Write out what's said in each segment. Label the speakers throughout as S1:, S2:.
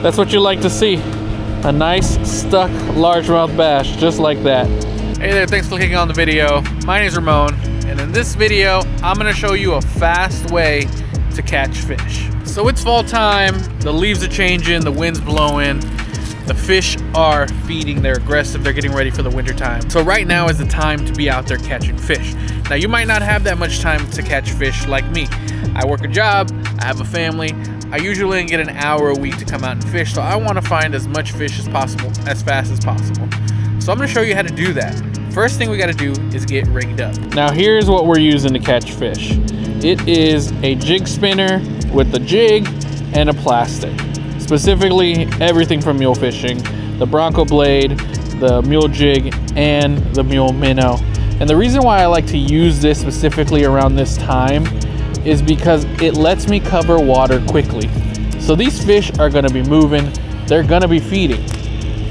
S1: That's what you like to see. A nice stuck largemouth bass, just like that. Hey there, thanks for clicking on the video. My name is Ramon, and in this video, I'm gonna show you a fast way to catch fish. So it's fall time, the leaves are changing, the wind's blowing, the fish are feeding, they're aggressive, they're getting ready for the winter time. So right now is the time to be out there catching fish. Now you might not have that much time to catch fish like me. I work a job, I have a family, I usually get an hour a week to come out and fish, so I want to find as much fish as possible, as fast as possible. So I'm going to show you how to do that. First thing we got to do is get rigged up. Now here's what we're using to catch fish. It is a jig spinner with a jig and a plastic. Specifically everything from mule fishing, the Bronco Blade, the Mule Jig, and the Mule Minnow. And the reason why I like to use this specifically around this time is because it lets me cover water quickly. So these fish are gonna be moving, they're gonna be feeding.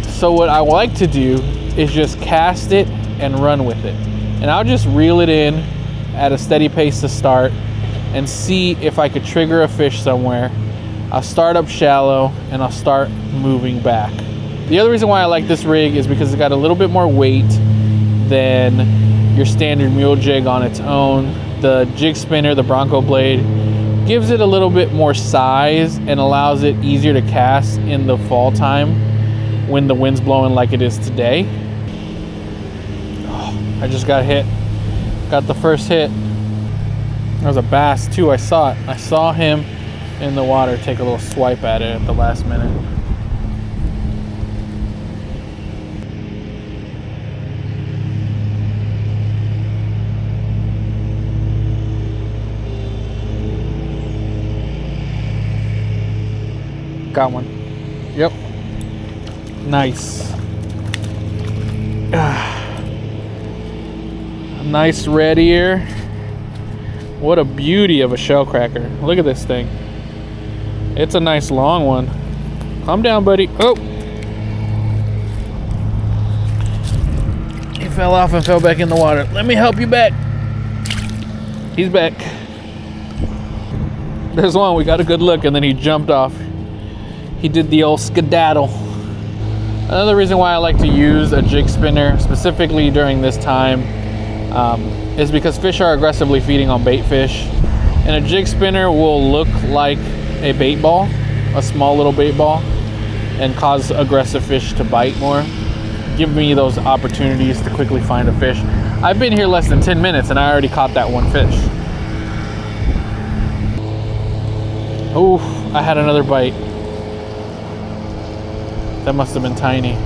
S1: So what I like to do is just cast it and run with it. And I'll just reel it in at a steady pace to start and see if I could trigger a fish somewhere. I'll start up shallow and I'll start moving back. The other reason why I like this rig is because it's got a little bit more weight than your standard mule jig on its own. The jig spinner, the Bronco Blade, gives it a little bit more size and allows it easier to cast in the fall time when the wind's blowing like it is today. Oh, I just got hit. Got the first hit. There was a bass too, I saw it. I saw him in the water take a little swipe at it at the last minute. Got one. Yep. Nice. A nice red ear. What a beauty of a shell cracker. Look at this thing. It's a nice long one. Calm down, buddy. Oh! He fell off and fell back in the water. Let me help you back. He's back. There's one. We got a good look and then he jumped off. He did the old skedaddle. Another reason why I like to use a jig spinner, specifically during this time, is because fish are aggressively feeding on bait fish. And a jig spinner will look like a bait ball, a small little bait ball, and cause aggressive fish to bite more. Give me those opportunities to quickly find a fish. I've been here less than 10 minutes and I already caught that one fish. Oh, I had another bite. That must have been tiny.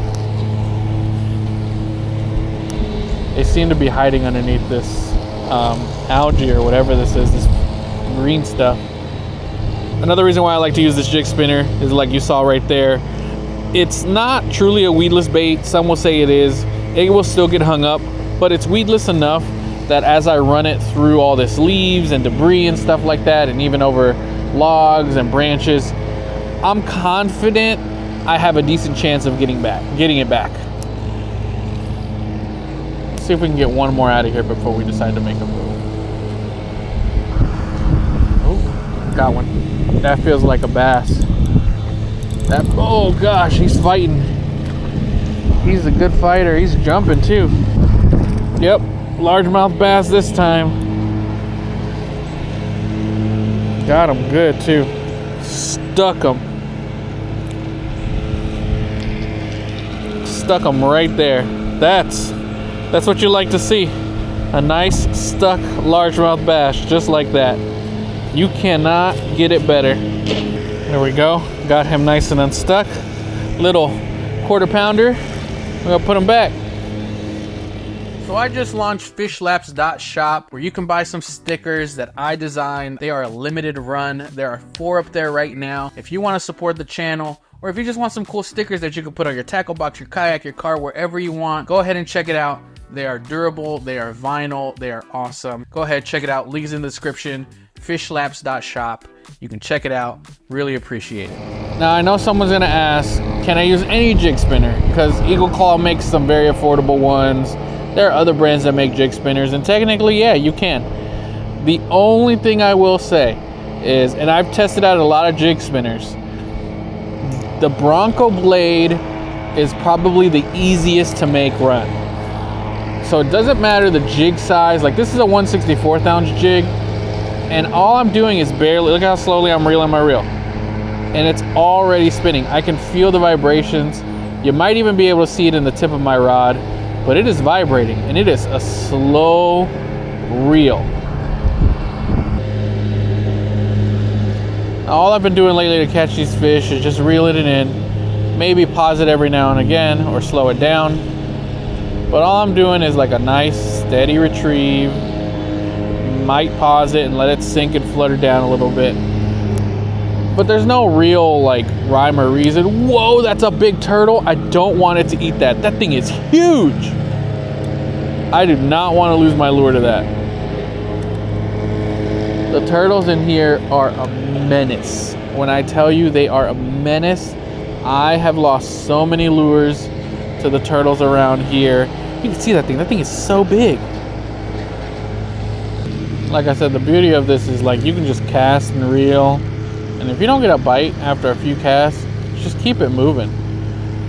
S1: They seem to be hiding underneath this algae or whatever this is, this green stuff. Another reason why I like to use this jig spinner is like you saw right there. It's not truly a weedless bait. Some will say it is. It will still get hung up, but it's weedless enough that as I run it through all this leaves and debris and stuff like that, and even over logs and branches, I'm confident I have a decent chance of getting it back. Let's see if we can get one more out of here before we decide to make a move. Oh, got one. That feels like a bass. Oh gosh, he's fighting. He's a good fighter. He's jumping too. Yep, largemouth bass this time. Got him good too. Stuck him. Stuck him right there. That's what you like to see. A nice stuck largemouth bass, just like that. You cannot get it better. There we go. Got him nice and unstuck. Little quarter pounder. We're gonna put him back. So I just launched fishlabs.shop where you can buy some stickers that I designed. They are a limited run. There are 4 up there right now. If you want to support the channel, or if you just want some cool stickers that you can put on your tackle box, your kayak, your car, wherever you want, go ahead and check it out. They are durable, they are vinyl, they are awesome. Go ahead, check it out. Links in the description. Fishlabs.shop. You can check it out. Really appreciate it. Now I know someone's gonna ask, can I use any jig spinner? Because Eagle Claw makes some very affordable ones. There are other brands that make jig spinners, and technically, yeah, you can. The only thing I will say is, and I've tested out a lot of jig spinners, The Bronco Blade is probably the easiest to make run. So it doesn't matter the jig size. Like, this is a 1/64 ounce jig, and all I'm doing is barely, look how slowly I'm reeling my reel. And it's already spinning. I can feel the vibrations. You might even be able to see it in the tip of my rod, but it is vibrating, and it is a slow reel. All I've been doing lately to catch these fish is just reeling it in, maybe pause it every now and again or slow it down. But all I'm doing is like a nice steady retrieve. Might pause it and let it sink and flutter down a little bit. But there's no real like rhyme or reason. Whoa, that's a big turtle. I don't want it to eat that. That thing is huge. I do not want to lose my lure to that. The turtles in here are a menace. When I tell you they are a menace, I have lost so many lures to the turtles around here. You can see that thing. That thing is so big. Like I said, the beauty of this is like you can just cast and reel. And if you don't get a bite after a few casts, just keep it moving.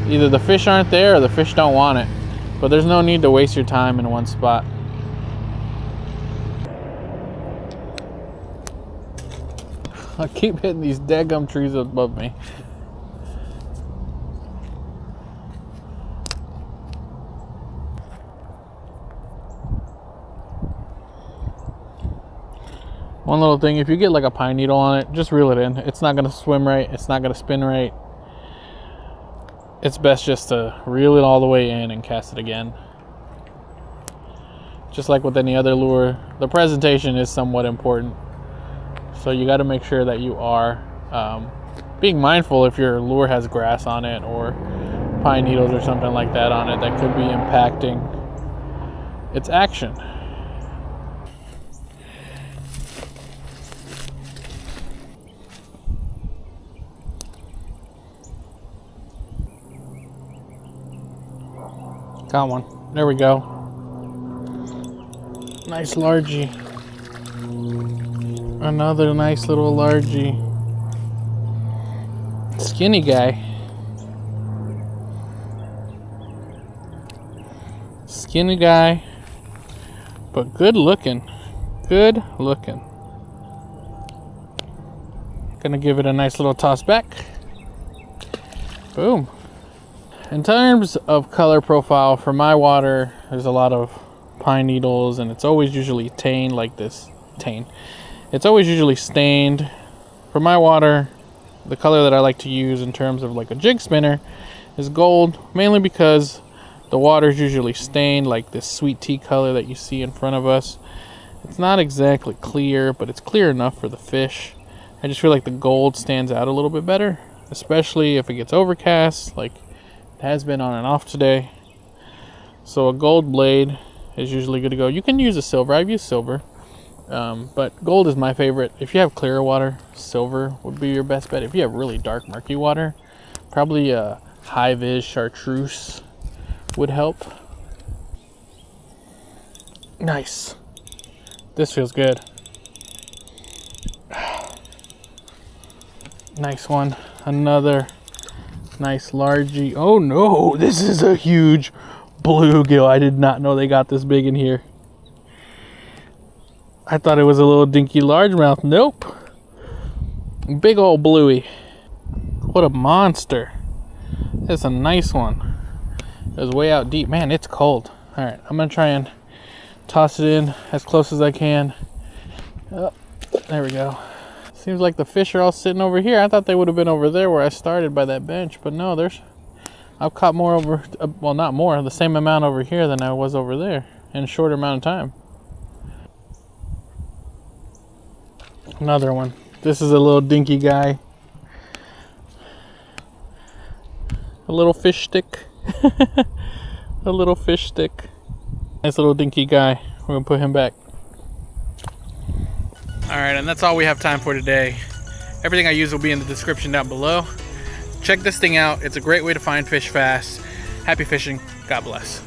S1: Either the fish aren't there or the fish don't want it. But there's no need to waste your time in one spot. I keep hitting these daggum trees above me. One little thing, if you get like a pine needle on it, just reel it in. It's not gonna swim right, it's not gonna spin right. It's best just to reel it all the way in and cast it again. Just like with any other lure, the presentation is somewhat important. So you got to make sure that you are being mindful if your lure has grass on it or pine needles or something like that on it that could be impacting its action. Got one. There we go. Nice largie. Another nice little largie. Skinny guy. Skinny guy, but good looking. Good looking. Gonna give it a nice little toss back. Boom. In terms of color profile, for my water, there's a lot of pine needles, and it's always usually tained like this. It's always usually stained. For my water, the color that I like to use in terms of like a jig spinner is gold, mainly because the water is usually stained like this sweet tea color that you see in front of us. It's not exactly clear, but it's clear enough for the fish. I just feel like the gold stands out a little bit better, especially if it gets overcast, like it has been on and off today. So a gold blade is usually good to go. You can use a silver. I've used silver. But gold is my favorite. If you have clear water, silver would be your best bet. If you have really dark, murky water, probably a high-vis chartreuse would help. Nice. This feels good. Nice one. Another nice largie. Oh no, this is a huge bluegill. I did not know they got this big in here. I thought it was a little dinky largemouth. Nope. Big old bluey. What a monster. That's a nice one. It was way out deep. Man, it's cold. Alright, I'm going to try and toss it in as close as I can. Oh, there we go. Seems like the fish are all sitting over here. I thought they would have been over there where I started by that bench. But no, I've caught more over... well, not more. The same amount over here than I was over there in a shorter amount of time. Another one. This is a little dinky guy. A little fish stick. A little fish stick. Nice little dinky guy. We're gonna put him back. Alright, and that's all we have time for today. Everything I use will be in the description down below. Check this thing out. It's a great way to find fish fast. Happy fishing. God bless.